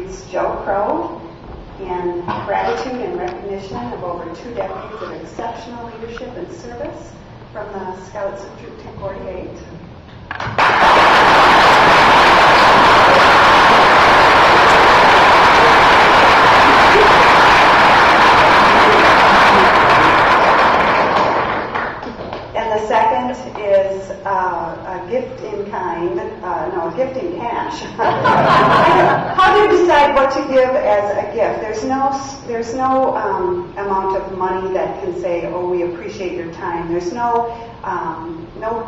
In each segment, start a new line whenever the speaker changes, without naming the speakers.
reads Joe Crow in gratitude and recognition of over 2 decades of exceptional leadership and service from the Scouts of Troop 248. And the second is a gift in kind, a gift in cash. How do you decide what to give as a gift? There's no amount of money that can say, oh, we appreciate your time. There's no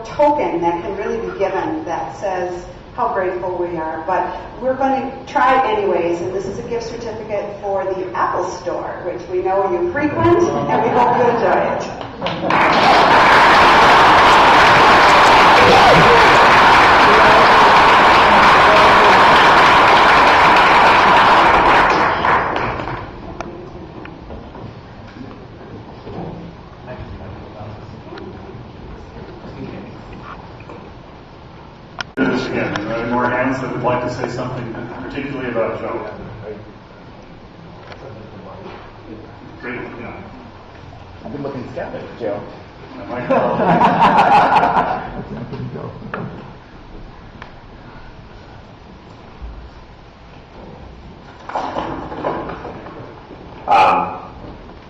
token that can really be given that says how grateful we are. But we're going to try anyways, and this is a gift certificate for the Apple Store, which we know you frequent, and we hope you enjoy it.
Again, are there any more hands that would like to say something particularly about Joe? Great, yeah.
I've been looking skeptic, Joe.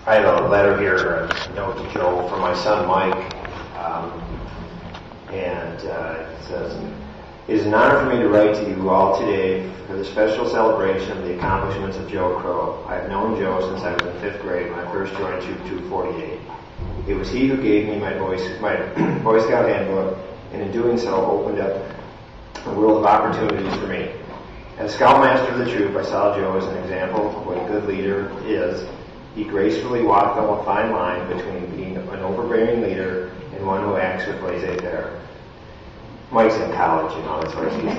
I have a letter here, a note to Joe from my son Mike, and it says, "It is an honor for me to write to you all today for the special celebration of the accomplishments of Joe Crow. I have known Joe since I was in 5th grade when I first joined Troop 248. It was he who gave me my Boy Scout handbook, and in doing so opened up a world of opportunities for me. As Scoutmaster of the troop, I saw Joe as an example of what a good leader is. He gracefully walked on a fine line between being an overbearing leader and one who acts with laissez-faire." Mike's in college, that's where he's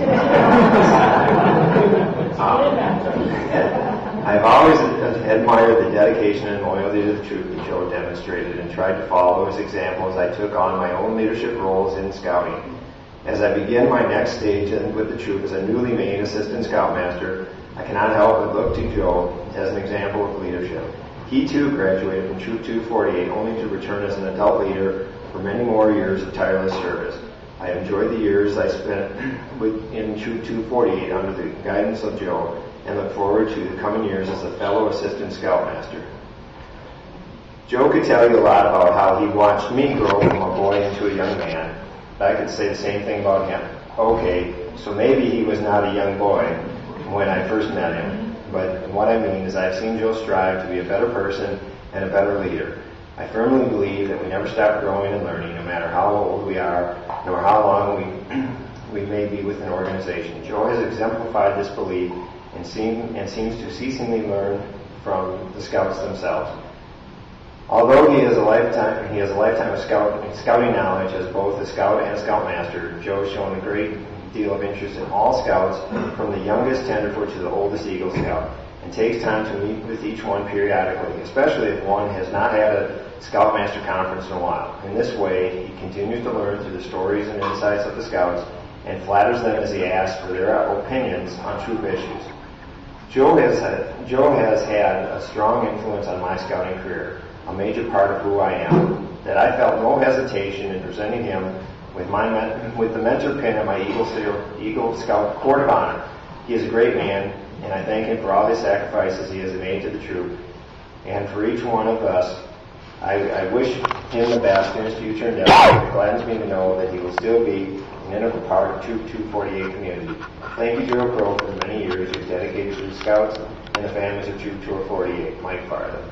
I've always admired the dedication and loyalty to the troop that Joe demonstrated and tried to follow his example as I took on my own leadership roles in scouting. As I begin my next stage with the troop as a newly made assistant scoutmaster, I cannot help but look to Joe as an example of leadership. He too graduated from Troop 248 only to return as an adult leader for many more years of tireless service. I have enjoyed the years I spent in Troop 248 under the guidance of Joe and look forward to the coming years as a fellow assistant scoutmaster. Joe could tell you a lot about how he watched me grow from a boy into a young man. I could say the same thing about him. Okay, so maybe he was not a young boy when I first met him, but what I mean is I've seen Joe strive to be a better person and a better leader. I firmly believe that we never stop growing and learning, no matter how old we are, nor how long we may be with an organization. Joe has exemplified this belief and seems to ceasingly learn from the scouts themselves. Although he has a lifetime of scouting knowledge as both a scout and a scoutmaster, Joe has shown a great deal of interest in all scouts, from the youngest tenderfoot to the oldest Eagle Scout, and takes time to meet with each one periodically, especially if one has not had a Scoutmaster conference in a while. In this way, he continues to learn through the stories and insights of the scouts and flatters them as he asks for their opinions on troop issues. Joe has had a strong influence on my scouting career, a major part of who I am, that I felt no hesitation in presenting him with the mentor pin at my Eagle Scout Court of Honor. He is a great man, and I thank him for all the sacrifices he has made to the troop. And for each one of us, I wish him the best in his future endeavors. It gladdens me to know that he will still be an integral part of Troop 248 community. Thank you, Joe Crow, for the many years you've dedicated to the Scouts and the families of Troop 248. Mike Farthing.